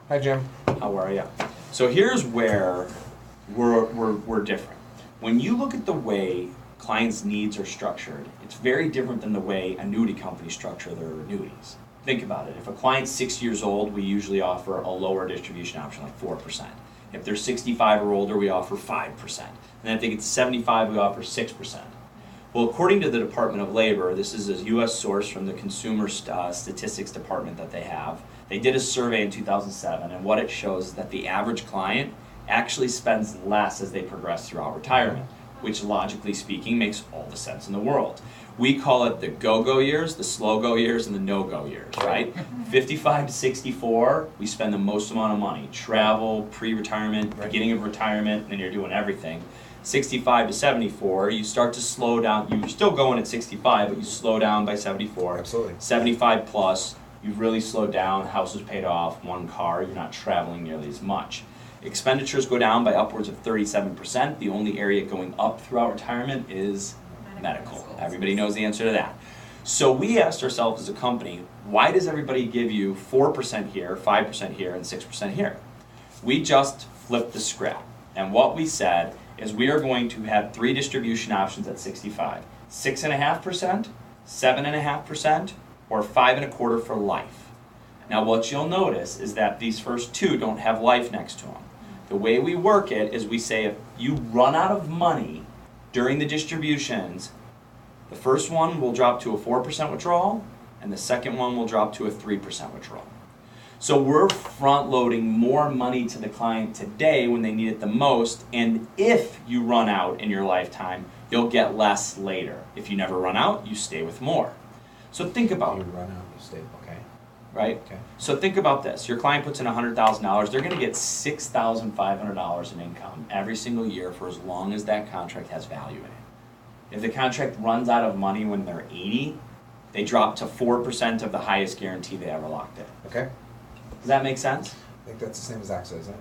Hi, Jim. How are you? So here's where we're different. When you look at the way clients' needs are structured, it's very different than the way annuity companies structure their annuities. Think about it. If a client's 6 years old, we usually offer a lower distribution option, like 4%. If they're 65 or older, we offer 5%. And if they get to 75, we offer 6%. Well, according to the Department of Labor, this is a U.S. source from the Consumer Statistics Department that they have. They did a survey in 2007, and what it shows is that the average client actually spends less as they progress throughout retirement, which logically speaking makes all the sense in the world. We call it the go-go years, the slow-go years, and the no-go years, right? 55 to 64, we spend the most amount of money. Travel, pre-retirement, beginning of retirement, and then you're doing everything. 65 to 74, you start to slow down. You're still going at 65, but you slow down by 74. Absolutely. 75 plus, you've really slowed down. House is paid off, one car, you're not traveling nearly as much. Expenditures go down by upwards of 37%. The only area going up throughout retirement is medical. Everybody knows the answer to that. So we asked ourselves as a company, why does everybody give you 4% here, 5% here, and 6% here? We just flipped the script. And what we said is we are going to have 3 distribution options at 65. 6.5%, 7.5%, or 5.25% for life. Now what you'll notice is that these first 2 don't have life next to them. The way we work it is we say if you run out of money during the distributions, the first one will drop to a 4% withdrawal, and the second one will drop to a 3% withdrawal. So we're front loading more money to the client today when they need it the most, and if you run out in your lifetime, you'll get less later. If you never run out, you stay with more. So think about it. You run out of state, okay. Right? Okay. So think about this. Your client puts in $100,000, they're going to get $6,500 in income every single year for as long as that contract has value in it. If the contract runs out of money when they're 80, they drop to 4% of the highest guarantee they ever locked in. Okay. Does that make sense? I think that's the same as AXA, isn't it?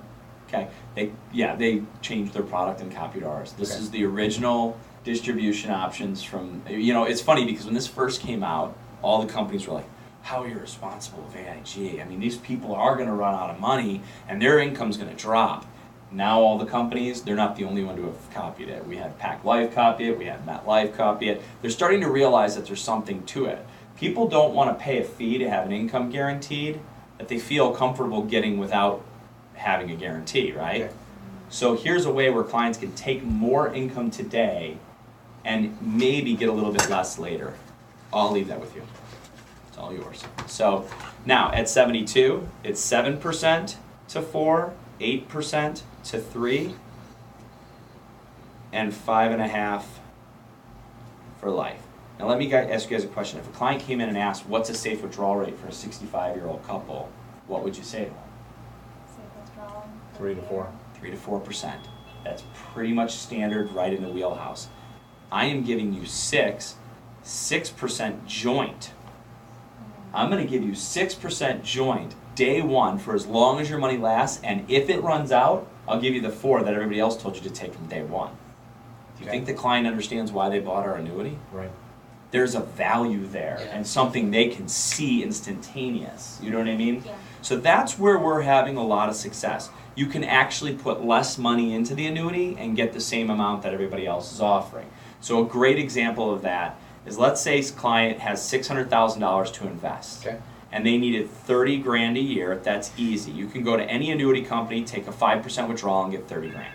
Okay. They changed their product and copied ours. This Okay. is the original distribution options from, it's funny because when this first came out, all the companies were like, how irresponsible of AIG. I mean, these people are going to run out of money and their income's going to drop. Now all the companies, they're not the only one to have copied it. We had Pac Life copy it, we had MetLife copy it. They're starting to realize that there's something to it. People don't want to pay a fee to have an income guaranteed that they feel comfortable getting without having a guarantee, right? Okay. So here's a way where clients can take more income today and maybe get a little bit less later. I'll leave that with you. It's all yours. So now at 72, it's 7% to 4, 8% to 3, and 5.5% for life. Now let me ask you guys a question. If a client came in and asked, what's a safe withdrawal rate for a 65-year-old couple, what would you say to them? Safe withdrawal. 3 to 4. 3 to 4%. That's pretty much standard, right in the wheelhouse. I am giving you 6% joint. I'm going to give you 6% joint day one for as long as your money lasts, and if it runs out, I'll give you the 4 that everybody else told you to take from day one. Do you think the client understands why they bought our annuity? Right. There's a value there and something they can see instantaneous. You know what I mean? Yeah. So that's where we're having a lot of success. You can actually put less money into the annuity and get the same amount that everybody else is offering. So a great example of that is, let's say a client has $600,000 to invest. Okay. And they needed $30,000 a year. That's easy. You can go to any annuity company, take a 5% withdrawal, and get $30,000.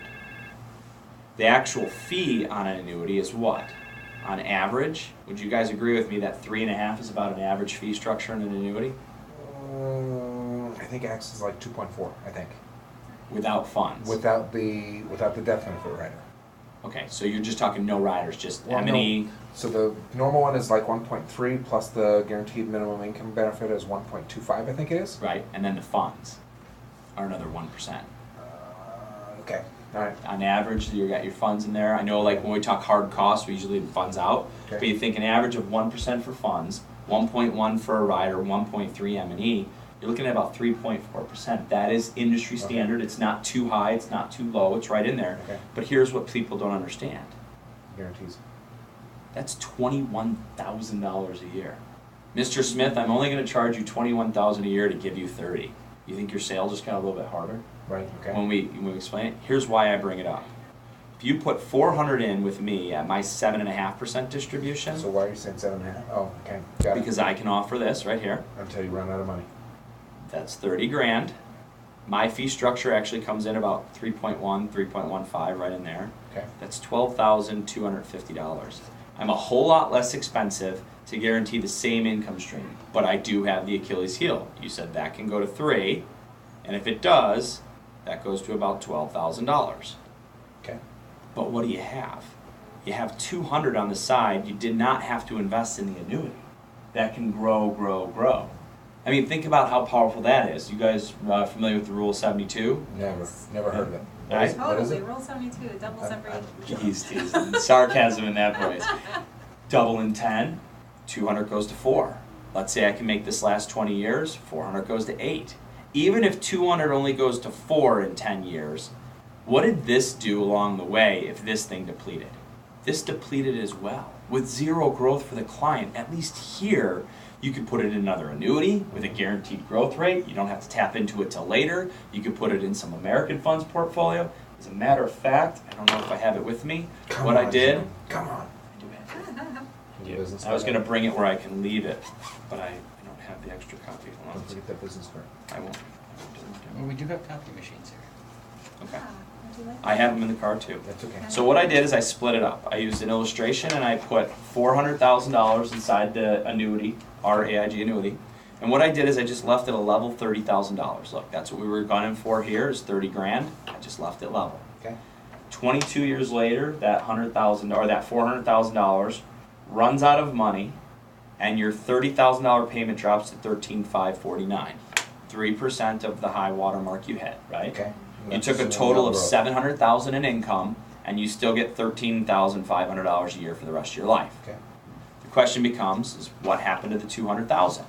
The actual fee on an annuity is what? On average, would you guys agree with me that 3.5 is about an average fee structure in an annuity? I think AXA is like 2.4, I think. Without funds? Without the death benefit rider. Okay, so you're just talking no riders, just Well, M&E. no. So the normal one is like 1.3 plus the guaranteed minimum income benefit is 1.25, I think it is. Right, and then the funds are another 1%. Okay. All right. On average, you got your funds in there. I know, like when we talk hard costs, we usually leave funds out. Okay. But you think an average of 1% for funds, 1.1 for a rider, 1.3 M&E, you're looking at about 3.4%. That is industry standard. It's not too high, it's not too low, it's right in there. Okay. But here's what people don't understand. Guarantees. That's $21,000 a year. Mr. Smith, I'm only going to charge you $21,000 a year to give you 30. You think your sale just got a little bit harder? Right, okay. When we explain it, here's why I bring it up. If you put 400 in with me at my 7.5% distribution, So why are you saying 7.5? Oh, okay, got it. because I can offer this right here, Until you run out of money. that's 30 grand. My fee structure actually comes in about 3.1, 3.15 right in there. Okay. That's $12,250. I'm a whole lot less expensive to guarantee the same income stream, but I do have the Achilles heel. You said that can go to 3, and if it does, that goes to about $12,000. Okay. But what do you have? You have 200 on the side. You did not have to invest in the annuity. That can grow, grow, grow. I mean, think about how powerful that is. You guys familiar with the Rule 72? Never heard of it. Right? What is Totally, it? Rule 72, doubles every. He's teasing. Sarcasm in that voice. Double in 10, 200 goes to 4. Let's say I can make this last 20 years, 400 goes to 8. Even if 200 only goes to 4 in 10 years, what did this do along the way if this thing depleted? This depleted as well. With zero growth for the client, at least here, you could put it in another annuity with a guaranteed growth rate. You don't have to tap into it till later. You could put it in some American funds portfolio. As a matter of fact, I don't know if I have it with me. What I did, Come on. I do have it. Your business I was card. going to bring it where I can leave it, but I don't have the extra copy. Hold on. Don't forget that business card. I won't. Well, we do have copy machines here. Okay. Ah, would you like I have them in the car too. That's okay. So what I did is I split it up. I used an illustration and I put $400,000 inside the annuity, our AIG annuity. And what I did is I just left it a level $30,000. Look, that's what we were gunning for here is 30 grand. I just left it level. Okay. 22 years later, that $400,000 runs out of money, and your $30,000 payment drops to $13,549. 3% of the high water mark you hit, right? Okay. You took a total of $700,000 in income, and you still get $13,500 a year for the rest of your life. Okay. The question becomes: is what happened to the $200,000?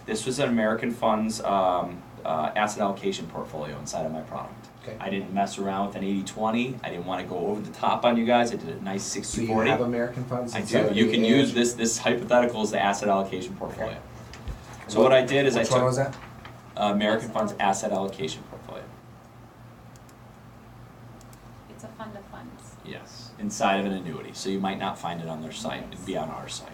This was an American Funds asset allocation portfolio inside of my product. Okay. I didn't mess around with an 80-20. I didn't want to go over the top on you guys. I did a nice 60-40. So you have American funds I inside do. of You the can AIG? use this hypothetical as the asset allocation portfolio. Okay. So what I did is I Which one took was that? American Funds asset allocation portfolio. It's a fund of funds. Yes. Inside of an annuity. So you might not find it on their site. It'd be on our site.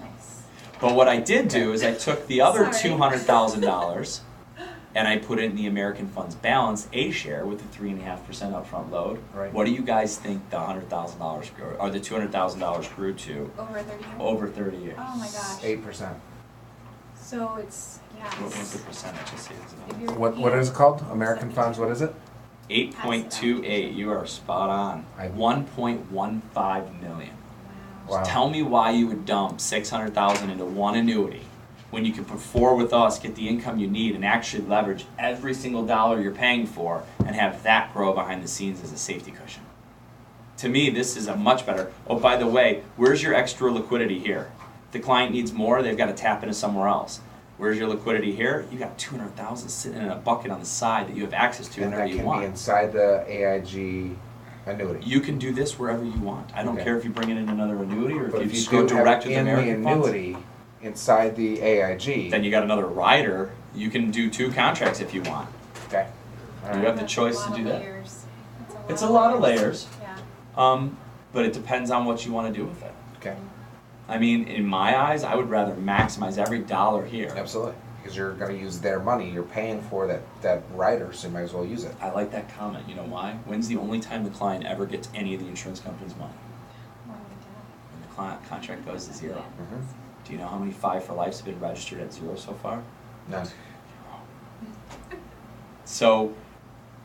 Nice. But what I did do is I took the other Sorry. $200,000 and I put it in the American Funds Balance A share with the 3.5% upfront load. Right. What do you guys think the $100,000 grew, or the $200,000 grew to Over 30 years? over 30 years? Oh my gosh. 8%. So it's, yeah. What was the percentage? I see it's If about you're- What is it called? American funds, what is it? 8.28. You are spot on. I- 1.15 million. Wow. Wow. Tell me why you would dump 600,000 into one annuity when you can put 4 with us, get the income you need, and actually leverage every single dollar you're paying for and have that grow behind the scenes as a safety cushion. To me, this is a much better. Oh, by the way, where's your extra liquidity here? If the client needs more, they've got to tap into somewhere else. Where's your liquidity here? You got 200,000 sitting in a bucket on the side that you have access to And whenever that you can want. be inside the AIG annuity. You can do this wherever you want. I don't Okay. care if you bring it in another annuity or But if if you you just go do direct have with in the American Funds. annuity inside the AIG, Then you got another rider. You can do 2 contracts if you want. okay. All You right. have the That's choice a to lot do of that. layers. It's a lot of layers, Yeah. but it depends on what you want to do with it. Okay. I mean, in my eyes, I would rather maximize every dollar here. Absolutely. Because you're going to use their money. You're paying for that rider, so you might as well use it. I like that comment. You know why? When's the only time the client ever gets any of the insurance company's money? Oh my When the client contract goes to 0. Mm-hmm. Do you know how many 5 for Lifes have been registered at 0 so far? None. So,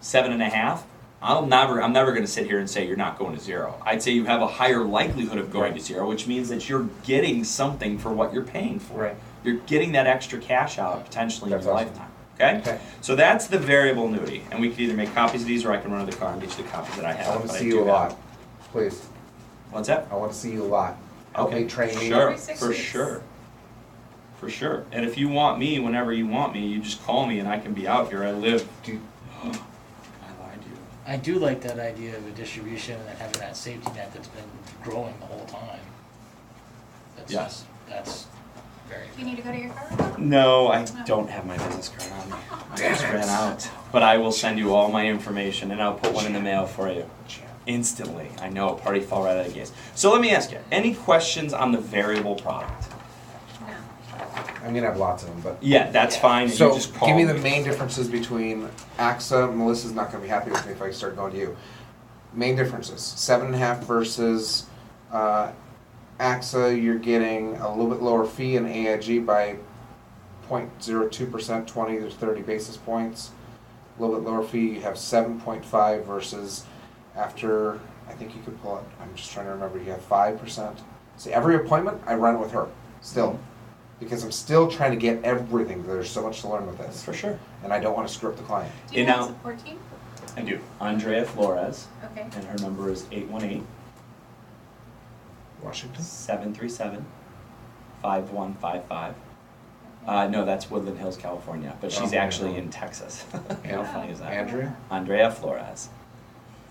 7.5. I'm never going to sit here and say you're not going to 0. I'd say you have a higher likelihood of going to 0, which means that you're getting something for what you're paying for. Right. You're getting that extra cash out potentially in That's your awesome. lifetime. Okay? Okay. So that's the variable annuity, and we could either make copies of these, or I can run to the car and get you the copies that I have. I want to but see do you a have- lot. Please. What's that? I want to see you a lot. Help me train me. Sure, Every 6 for weeks. sure. For sure. And if you want me, whenever you want me, you just call me and I can be out here. I live. Do you- I lied to you. I do like that idea of a distribution and having that safety net that's been growing the whole time. That's, Yes. That's Very Do you need to go to your car? No, I don't have my business card on me. I just ran out. But I will send you all my information and I'll put one in the mail for you. Instantly. I know, party fall right out of the gates. So let me ask you, any questions on the variable product? No. I'm gonna have lots of them, but. Yeah, that's fine. You So, just call give me the main differences between AXA, Melissa's not gonna be happy with me if I start going to you. Main differences, 7.5 versus, AXA, you're getting a little bit lower fee in AIG by 0.02%, 20 to 30 basis points. A little bit lower fee, you have 7.5 versus after, I think you could pull it, I'm just trying to remember, you have 5%. See, every appointment, I run it with her, still. Because I'm still trying to get everything, there's so much to learn with this. For sure. And I don't wanna screw up the client. Do you You have know- a support team? I do. Andrea Flores, Okay. and her number is Washington? 818-737-5155. No, that's Woodland Hills, California, but she's Oh, actually yeah. in Texas. How Yeah. funny is that? Andrea? Andrea Flores.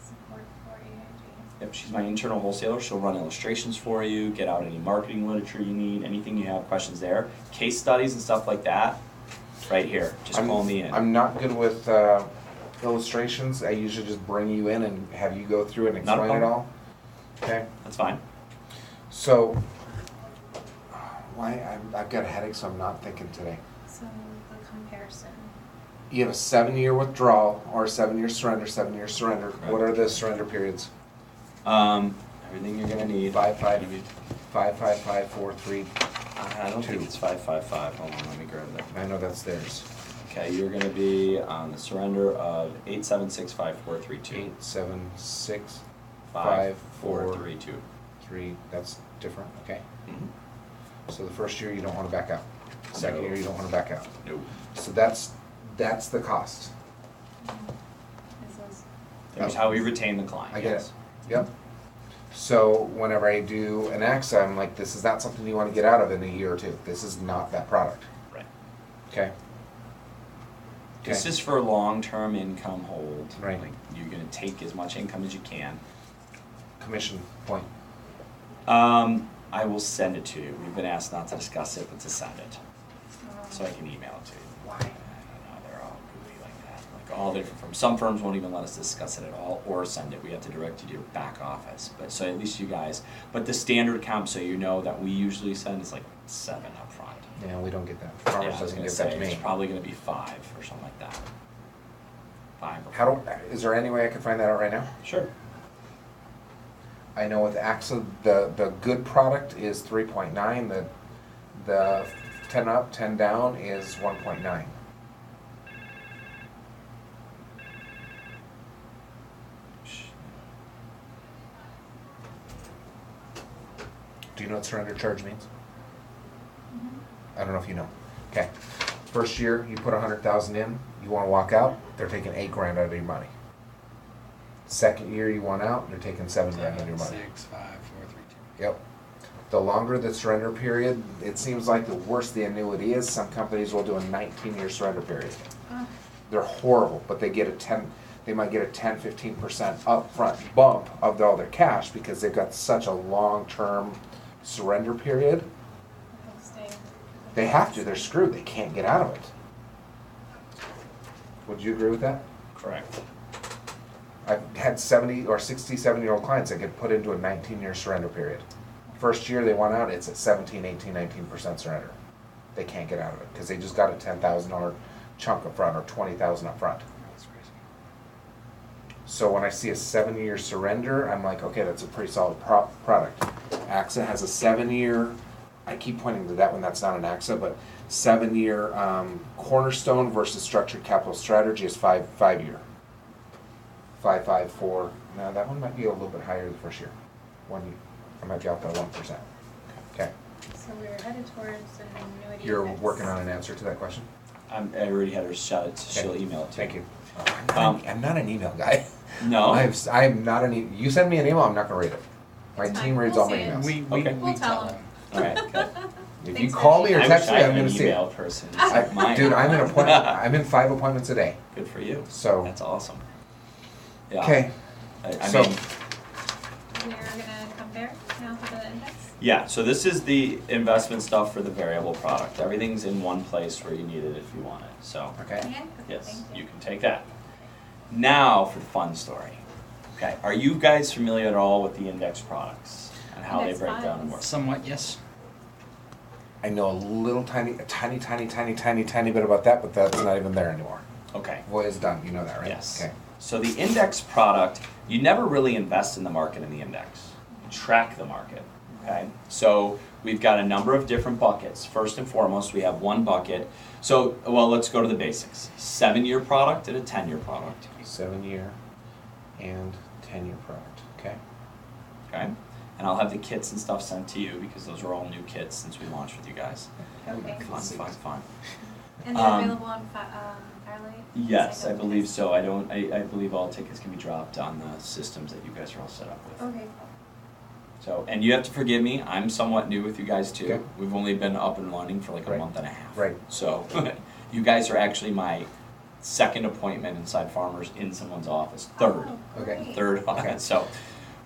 Support for AIG. Yep, she's my internal wholesaler. She'll run illustrations for you, get out any marketing literature you need, anything you have questions there. Case studies and stuff like that, right here. Just call me in. I'm not good with illustrations. I usually just bring you in and have you go through it and Not a explain it problem. all. Okay. That's fine. So, I've got a headache, so I'm not thinking today. So the comparison. You have a 7-year withdrawal or a 7-year surrender. 7-year surrender. Correct. What are the surrender periods? Everything you're gonna need. 55543. I don't think 2. it's 555. Hold on, let me grab that. I know that's theirs. Okay, you're gonna be on the surrender of 8765432. 876 5432. 3. That's different. Okay. Mhm. So the first year you don't want to back out. Second No. year you don't want to back out. Nope. So that's the cost. Is those, Here's how we retain the client. I get yes. it. Yep. So whenever I do an AXA, I'm like, this is not something you want to get out of in a year or two. This is not that product. Right. Okay. This is for long-term income hold. Right. Like, you're gonna take as much income as you can. Commission point. I will send it to you. We've been asked not to discuss it, but to send it, so I can email it to you. Why? I don't know, they're all goofy like that. Like all different firms. Some firms won't even let us discuss it at all or send it. We have to direct you to your back office. But so at least you guys, but the standard comp, so you know that we usually send is like 7 up front. Yeah, we don't get that. Yeah, Farmers I was doesn't gonna get that say, to me. it's probably gonna be 5 or something like that. 5 or How do? Is there any way I can find that out right now? Sure. I know with AXA, the good product is 3.9. The 10 up, 10 down is 1.9. Do you know what surrender charge means? I don't know if you know. Okay. First year, you put 100,000 in. You want to walk out. They're taking $8,000 out of your money. Second year, you want out. They're taking $7,000 out of your money. 6, 5, 4, 3, 2. Yep. The longer the surrender period, it seems like the worse the annuity is. Some companies will do a 19-year surrender period. They're horrible, but they get they might get a 10-15% upfront bump of all their cash because they've got such a long-term surrender period. they'll stay. They have to. They're screwed. They can't get out of it. Would you agree with that? Correct. I've had 70 or 67-year-old clients that get put into a 19-year surrender period. First year they want out, it's at 17, 18, 19% surrender. They can't get out of it because they just got a $10,000 chunk up front or $20,000 up front. That's crazy. So when I see a 7-year surrender, I'm like, okay, that's a pretty solid product. AXA has a 7-year, I keep pointing to that one, that's not an AXA, but 7-year Cornerstone versus Structured Capital Strategy is 5-year. 554. Now that one might be a little bit higher the first year. 1 year. I might be out by 1%. Okay. So we're headed towards an annuity. You're that's- working on an answer to that question? I already had her shut it, so she'll Okay. email it to Thank you. you. Um, I'm not an email guy. No? I'm not an you send me an email, I'm not gonna read it. My It's team fine. reads We'll all my see it. emails. We Okay. tell them. Alright, good. If you Thanks, call me or I text wish me, I I'm had an gonna see email it. person. I'm in 5 appointments a day. Good for you. So That's awesome. Yeah. okay. I So- mean, We're gonna come compare now for the index? Yeah, so this is the investment stuff for the variable product. Everything's in one place where you need it if you want it, so. Okay. Okay, Yes, thank you can take that. Now for the fun story. Okay, are you guys familiar at all with the index products and how Index they break down and funds. work? Somewhat, yes. I know a tiny bit about that, but that's not even there anymore. Okay, Voy is done, you know that, right? yes. Okay. So the index product, you never really invest in the market in the index. You track the market, okay? So we've got a number of different buckets. First and foremost, we have one bucket. So, well, let's go to the basics. 7-year product and a 10-year product, 7-year and 10-year product, okay? okay? And I'll have the kits and stuff sent to you because those are all new kits since we launched with you guys. Okay. Fun. And they're available on Firelight? Yes, I Sign up believe tickets? so. I believe all tickets can be dropped on the systems that you guys are all set up with. Okay. So, and you have to forgive me, I'm somewhat new with you guys too. Okay. We've only been up and running for like a Right. month and a half. Right. So, you guys are actually my second appointment inside Farmers in someone's office. Third. Oh, Okay. great. Third. Okay. So,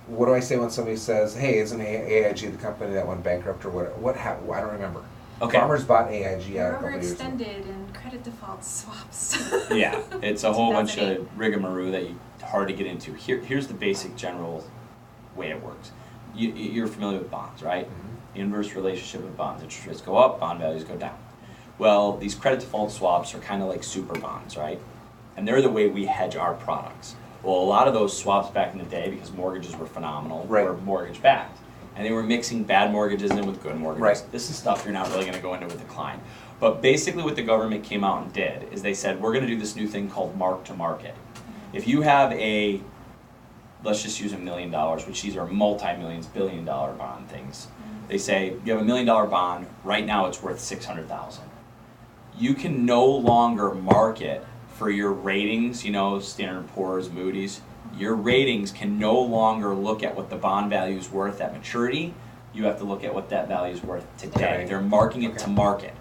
What do I say when somebody says, "Hey, isn't AIG the company that went bankrupt or what?" What happened? I don't remember. okay. Farmers bought AIG They're out a couple years ago. overextended and credit default swaps. Yeah, it's a whole bunch 2008. of rigmarole that you hard to get into. Here's the basic general way it works. You're familiar with bonds, right? Mhm. Inverse relationship with bonds. Interest rates go up, bond values go down. Well, these credit default swaps are kind of like super bonds, right? And they're the way we hedge our products. Well, a lot of those swaps back in the day, because mortgages were phenomenal, Right. were mortgage backed. And they were mixing bad mortgages in with good mortgages. Right. This is stuff you're not really going to go into with a client. But basically what the government came out and did is they said, we're going to do this new thing called mark to market. If you have a, let's just use $1 million, which these are multi-millions, billion-dollar bond things. They say, you have $1 million bond, right now it's worth $600,000. You can no longer market for your ratings, you know, Standard & Poor's, Moody's. Your ratings can no longer look at what the bond value is worth at maturity. You have to look at what that value is worth today. Okay. They're marking it to Okay. market,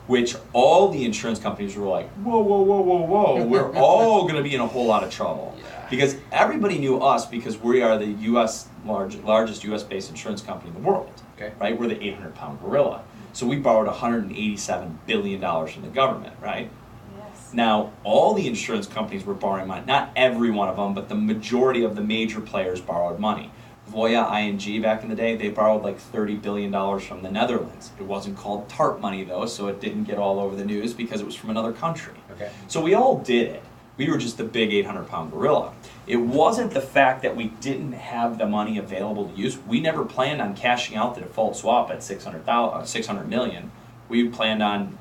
which all the insurance companies were like, whoa, whoa, whoa, whoa, whoa. We're all going to be in a whole lot of trouble. Yeah. Because everybody knew us because we are the U.S. largest U.S.-based insurance company in the world. Okay. Right? We're the 800-pound gorilla. So we borrowed $187 billion from the government, right? Yes. Now, all the insurance companies were borrowing money. Not every one of them, but the majority of the major players borrowed money. Voya, ING back in the day, they borrowed like $30 billion from the Netherlands. It wasn't called TARP money though, so it didn't get all over the news because it was from another country. Okay. So we all did it. We were just the big 800-pound gorilla. It wasn't the fact that we didn't have the money available to use. We never planned on cashing out the default swap at $600 million. We planned on,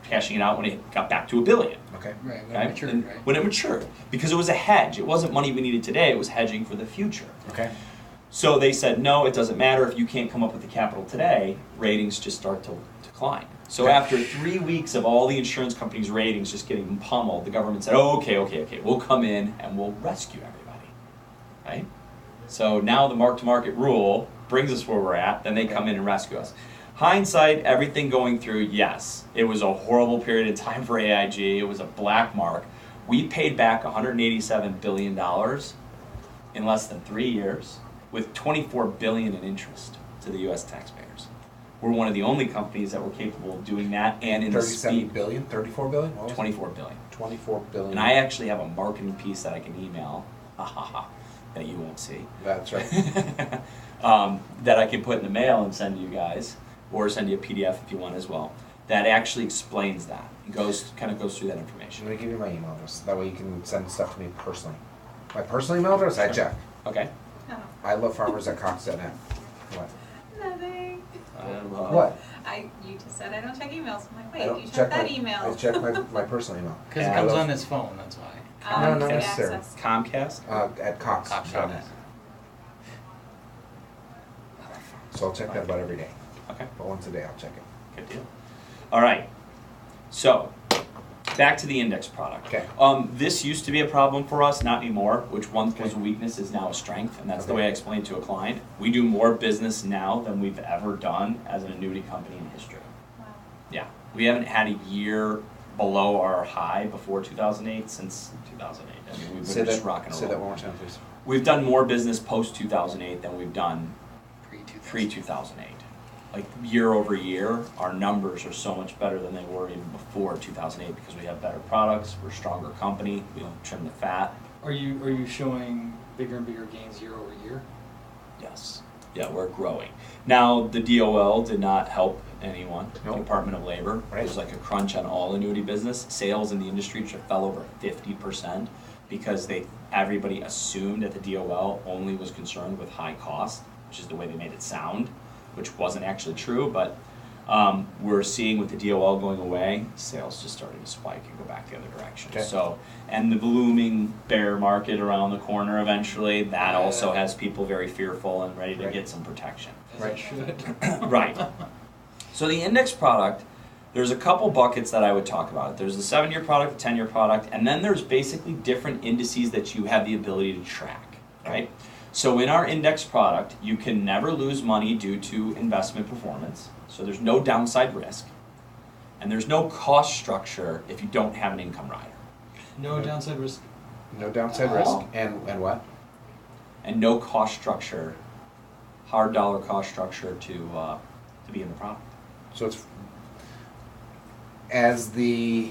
cashing it out when it got back to $1 billion. Okay. Right, when Okay? it matured, And right? when it matured, because it was a hedge. It wasn't money we needed today. It was hedging for the future. Okay. So they said, no, it doesn't matter if you can't come up with the capital today. Ratings just start to decline. So Okay. after 3 weeks of all the insurance companies' ratings just getting pummeled, the government said, oh, okay, we'll come in and we'll rescue everybody, right? So now the mark-to-market rule brings us where we're at, then they come in and rescue us. Hindsight, everything going through, yes, it was a horrible period of time for AIG, it was a black mark. We paid back $187 billion in less than 3 years with $24 billion in interest to the US taxpayers. We're one of the only companies that were capable of doing that and in the 37 speed. billion, 34 billion? What was it? 24 billion. 24 billion. And I actually have a marketing piece that I can email, that you won't see, That's right. that I can put in the mail and send to you guys, or send you a PDF if you want as well, that actually explains that. It kind of goes through that I'm information. going to give you my email address. That way you can send stuff to me personally. My personal email address? I check. Okay? Oh, I love farmers at Cox.net. What? nothing. What? You just said I don't check emails. I'm like, I wait, don't you check that I email. check my personal email. Because it Yeah, I comes love- on his phone, that's why. No, You not can necessarily. access. Comcast? At Cox.net. Cox.net. So I'll check that about every day. Okay. But once a day I'll check it. Good deal. All right. So, back to the index product. Okay. This used to be a problem for us, not anymore, which once was a Okay. weakness is now a strength, and that's the Okay. way I explained to a client. We do more business now than we've ever done as an annuity company in history. Wow. Yeah. We haven't had a year below our high before 2008 since 2008. I mean, we've Say been just that, rocking and say that rolling. one more time, please. We've done more business post 2008 than we've done Pre-2000. pre 2008. Like year over year, our numbers are so much better than they were even before 2008 because we have better products, we're a stronger company, we don't trim the fat. Are you showing bigger and bigger gains year over year? Yes. Yeah, we're growing. Now, the DOL did not help anyone, Nope. Department of Labor. Right. There's like a crunch on all annuity business. Sales in the industry fell over 50% because everybody assumed that the DOL only was concerned with high cost, which is the way they made it sound, which wasn't actually true, but we're seeing with the DOL going away, sales just starting to spike and go back the other direction. Okay. So, and the looming bear market around the corner eventually, that also has people very fearful and ready to Right. get some protection. As Right. it should. Right. So the index product, there's a couple buckets that I would talk about. There's the 7-year product, the 10-year product, and then there's basically different indices that you have the ability to track, right? So in our index product, you can never lose money due to investment performance. So there's no downside risk. And there's no cost structure if you don't have an income rider. No downside risk. No downside risk, and what? And no cost structure, hard dollar cost structure to be in the product. So it's, as the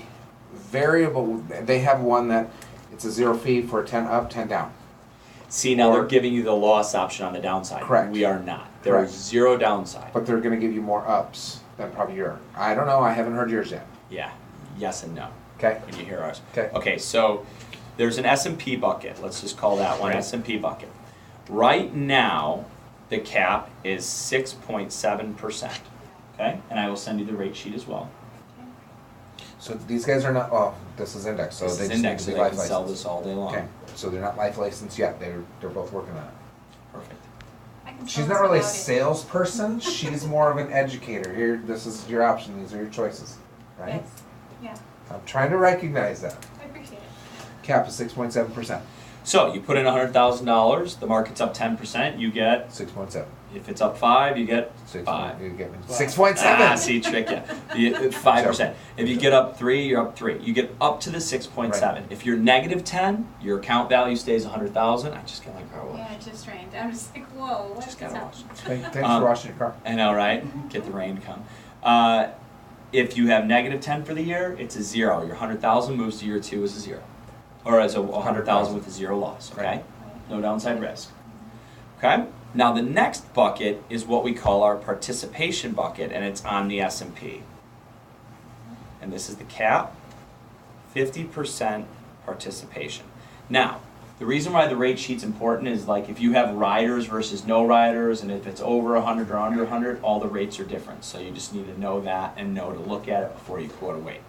variable, they have one that, it's a 0 fee for 10 up, 10 down. See, now Or- they're giving you the loss option on the downside. Correct. We are not. There is Correct. zero downside. But they're gonna give you more ups than probably your, I don't know, I haven't heard yours yet. Yeah, yes and no, Okay? when you hear ours. Okay. Okay, so there's an S&P bucket, let's just call that one Right. S&P bucket. Right now, the cap is 6.7%, okay? And I will send you the rate sheet as well. So these guys are not, oh, this is index, so This they is just need index, to so be they life can sell licensed. this all day long. Okay, so they're not life licensed yet, they're both working on it. Perfect. I can She's tell not us really a about it. salesperson, she's more of an educator. Here, this is your option, these are your choices, right? Yes, yeah, I'm trying to recognize that. I appreciate it. Cap is 6.7%, So you put in $100,000, the market's up 10%, you get, 6.7. if it's up 5, you get 6. 5. You get Ah, 6.7. see, trick you. 5%. If you get up 3, you're up 3. You get up to the 6.7. If you're negative 10, your account value stays 100,000. I just got my car washed. Yeah, it just rained. I'm just like, whoa, what Just just got happened? washed. Thanks Um, for washing your car. I know, right? Get the rain to come. If you have negative 10 for the year, it's a 0. Your 100,000 moves to year 2 as a 0, or as a 100,000 with a 0 loss. Okay, Right. no downside risk. Okay. Now the next bucket is what we call our participation bucket, and it's on the S&P. And this is the cap, 50% participation. Now, the reason why the rate sheet's important is like if you have riders versus no riders, and if it's over 100 or under 100, all the rates are different. So you just need to know that and know to look at it before you quote a rate.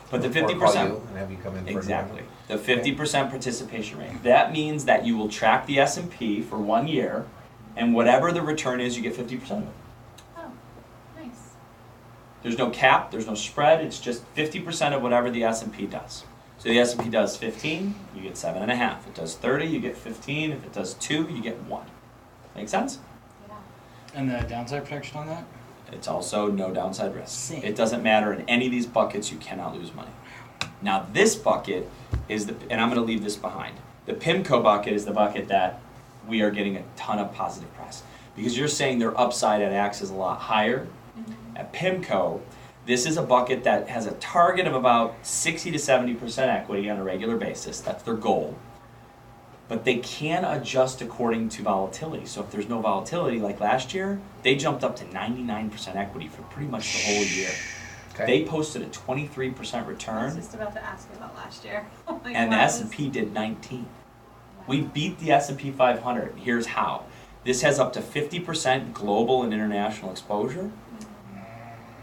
But the Or call 50%. you and have you come in for Exactly. The 50% participation rate. That means that you will track the S&P for 1 year, and whatever the return is, you get 50% of it. Oh, nice. There's no cap, there's no spread, it's just 50% of whatever the S&P does. So the S&P does 15, you get 7.5. If it does 30, you get 15. If it does 2, you get 1. Make sense? Yeah. And the downside protection on that? It's also no downside risk. Same. It doesn't matter in any of these buckets, you cannot lose money. Now this bucket is and I'm going to leave this behind. The PIMCO bucket is the bucket that we are getting a ton of positive press. Because you're saying their upside at Axe is a lot higher. Mhm. At PIMCO, this is a bucket that has a target of about 60 to 70% equity on a regular basis. That's their goal. But they can adjust according to volatility. So if there's no volatility, like last year, they jumped up to 99% equity for pretty much the whole year. Okay. They posted a 23% I was return, just about to ask about last year. Like, and the what was- S&P did 19. We beat the S&P 500. Here's how. This has up to 50% global and international exposure,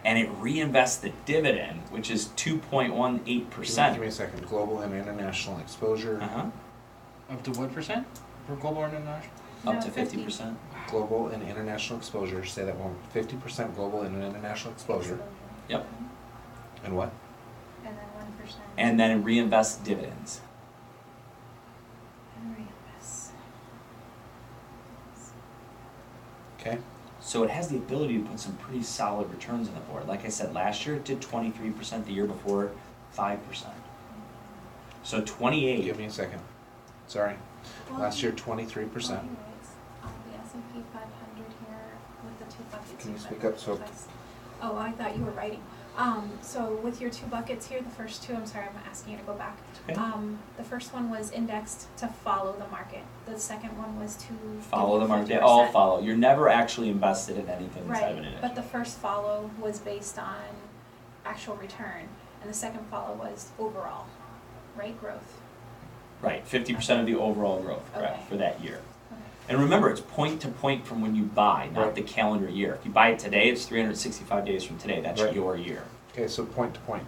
and it reinvests the dividend, which is 2.18%. Give me a second. Global and international exposure. Uh-huh. Up to what percent for global or international? Up No, to 50%. Global and international exposure. Say that one. 50% global and international exposure. Yep. And what? And then 1%. And then it reinvests dividends. And reinvest. Okay. So it has the ability to put some pretty solid returns on the board. Like I said, last year it did 23%, the year before 5%. So 28. Give me a second. Sorry. Well, Last year, 23%. Anyways, the S&P 500 here with the two buckets. Can you you've speak got up so- twice. Oh, I thought you were writing. So with your two buckets here, the first two, I'm sorry, I'm asking you to go back. Okay. The first one was indexed to follow the market. The second one was to Follow give the you market. They 50%. all follow. You're never actually invested in anything inside of an Right, index. but the first follow was based on actual return, and the second follow was overall, right, growth. Right, 50% of the overall growth, correct, Okay. for that year. Okay. And remember, it's point to point from when you buy, not Right. the calendar year. If you buy it today, it's 365 days from today. That's Right. your year. Okay, so point to point.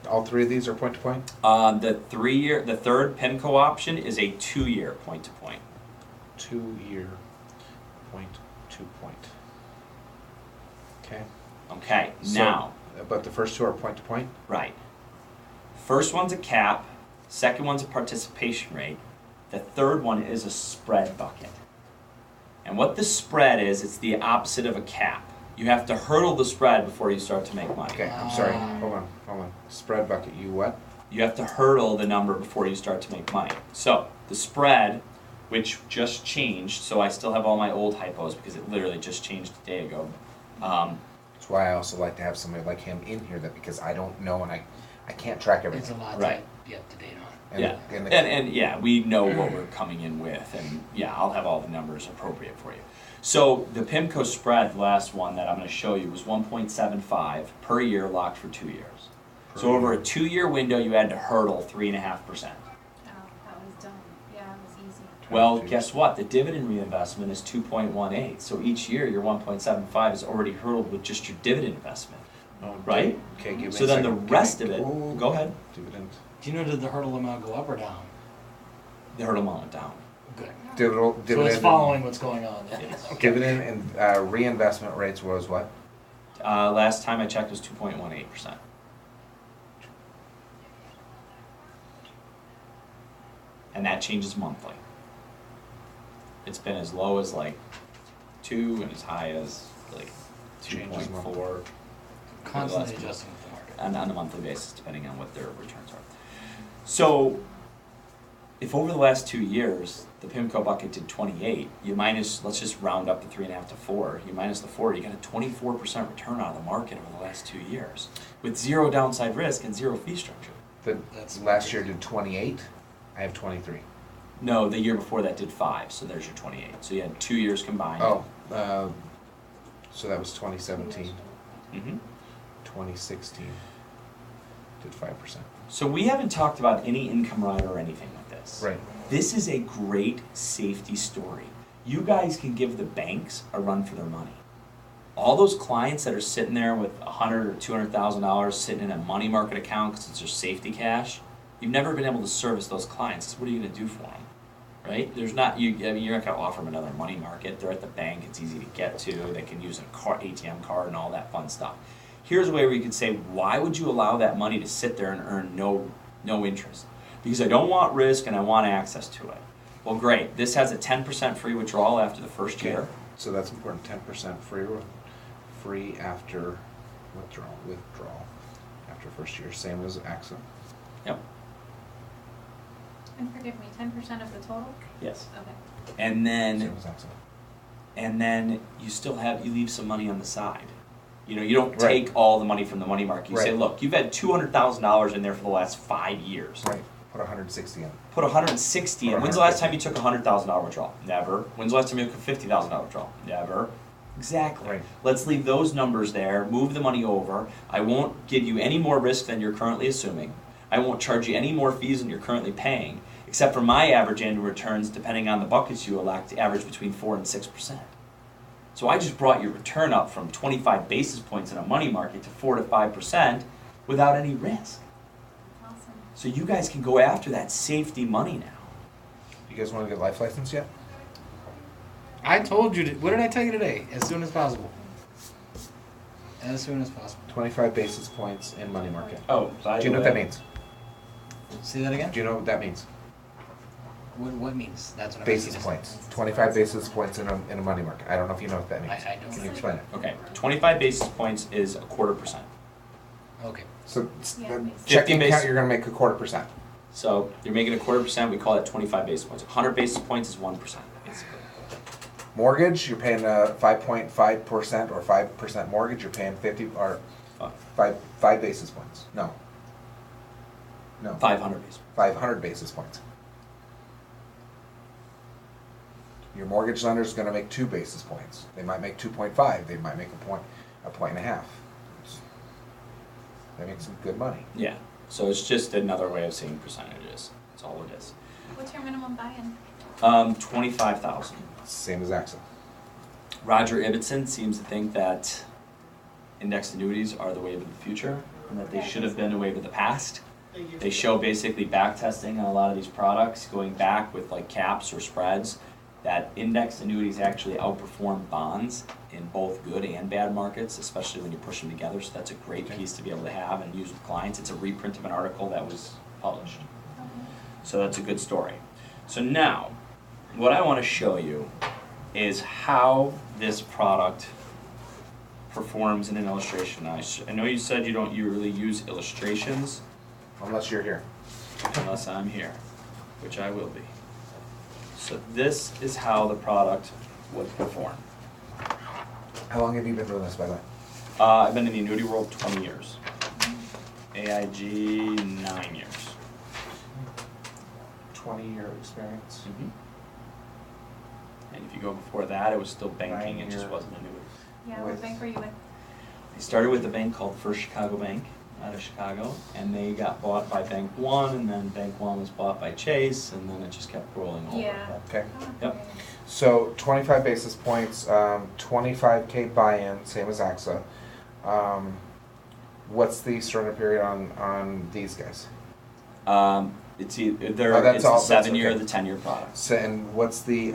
All three of these are point to point? The third PIMCO option is a 2-year point to point. 2-year point to point. Okay. Okay, So- now, But the first two are point to point? right. First one's a cap, second one's a participation rate, the third one is a spread bucket. And what the spread is, it's the opposite of a cap. You have to hurdle the spread before you start to make money. Okay, I'm sorry. Hold on. Spread bucket, you what? You have to hurdle the number before you start to make money. So the spread, which just changed, so I still have all my old hypos because it literally just changed a day ago. That's why I also like to have somebody like him in here, that because I don't know and I can't track It's a everything. lot Right. to be up to date on. Yeah, And and yeah, we know what we're coming in with, and yeah, I'll have all the numbers appropriate for you. So the PIMCO spread, the last one that I'm going to show you, was 1.75 per year, locked for 2 years. So over a 2-year window, you had to hurdle 3.5%. Oh, that was dumb. Yeah, it was easy. Well, guess what? The dividend reinvestment is 2.18. So each year, your 1.75 is already hurdled with just your dividend investment, Oh, right? Okay, give me a So then the second. rest of it, Oh, go ahead. Dividend. Do you know, did the hurdle amount go up or down? The hurdle amount went down. Good. Dividend. So it's following what's going on. Yes. Dividend and reinvestment rates was what? Last time I checked was 2.18%. And that changes monthly. It's been as low as like 2 and as high as like Changes 2.4 Constantly adjusting with the market. on a monthly basis, depending on what their returns are. So, if over the last 2 years the PIMCO bucket did 28, you minus, let's just round up the 3.5 to 4. You minus the 4, you got a 24% return out of the market over the last 2 years, with 0 downside risk and 0 fee structure. That's Last year did 28. I have 23. No, the year before that did 5, so there's your 28. So you had 2 years combined. Oh, so that was 2017. Mm-hmm. 2016 did 5%. So we haven't talked about any income rider or anything with this. Right. This is a great safety story. You guys can give the banks a run for their money. All those clients that are sitting there with $100,000 or $200,000 sitting in a money market account because it's their safety cash, you've never been able to service those clients. So what are you going to do for them? Right? There's not you're not going to offer them another money market. They're at the bank. It's easy to get to. They can use a ATM card and all that fun stuff. Here's a way where you could say, why would you allow that money to sit there and earn no interest? Because I don't want risk and I want access to it. Well, great. This has a 10% free withdrawal after the first year. So that's important. 10% free after withdrawal after first year. Same as AXA. Yep. And forgive me, 10% of the total? Yes. Okay. And then Same as AXA. you leave some money on the side. You know, you don't Right. take all the money from the money market. You say, Right. look, you've had $200,000 in there for the last 5 years. Right. Put 160 in. Put 160 in. Put When's the last 150. time you took a $100,000 withdrawal? Never. When's the last time you took a $50,000 withdrawal? Never. Exactly. Right. Let's leave those numbers there, move the money over. I won't give you any more risk than you're currently assuming. I won't charge you any more fees than you're currently paying, except for my average annual returns, depending on the buckets you elect, average between 4 and 6%. So I just brought your return up from 25 basis points in a money market to 4 to 5% without any risk. Awesome. So you guys can go after that safety money now. You guys want to get life license yet? I told you, what did I tell you today? As soon as possible. As soon as possible. 25 basis points in money market. Oh, Do you know what that means? Say that again? Do you know what that means? What means? That's what I'm Basis asking. points, 25 basis points in a money market. I don't know if you know what that means. I don't. Can you explain it? Okay, 25 basis points is 1/4%. Okay. So Yeah, the basis. checking 50 account, base- you're gonna make 1/4%. So you're making 1/4%, we call that 25 basis points. 100 basis points is 1%, basically. Mortgage, you're paying 5.5% or 5% mortgage, you're paying 50, or Fine. five basis points. No. 500 basis points. 500 basis points. Your mortgage lender's gonna make 2 basis points. They might make 2.5, they might make a point and a half. That makes some good money. Yeah, so it's just another way of saying percentages. That's all it is. What's your minimum buy-in? 25,000. Same as AXA. Roger Ibbotson seems to think that indexed annuities are the wave of the future and that they should have been the wave of the past. They show basically back testing on a lot of these products, going back with like caps or spreads, that indexed annuities actually outperform bonds in both good and bad markets, especially when you push them together. So that's a great piece to be able to have and use with clients. It's a reprint of an article that was published. So that's a good story. So now, what I want to show you is how this product performs in an illustration. I know you said you don't really use illustrations Unless you're here. unless I'm here, which I will be. So this is how the product would perform. How long have you been doing this, by the way? I've been in the annuity world 20 years. AIG, 9 years. 20-year experience. And if you go before that, it was still banking, 9 it just years. wasn't annuities. Yeah, what With- bank were you with? I started with a bank called First Chicago Bank out of Chicago, and they got bought by Bank One, and then Bank One was bought by Chase, and then it just kept rolling over. Yeah. Okay. Oh, Yep. okay. So 25 basis points, 25K buy-in, same as AXA. What's the surrender period on these guys? It's either Oh, that's it's all- the that's 7-year or okay. the 10-year products. So, and what's the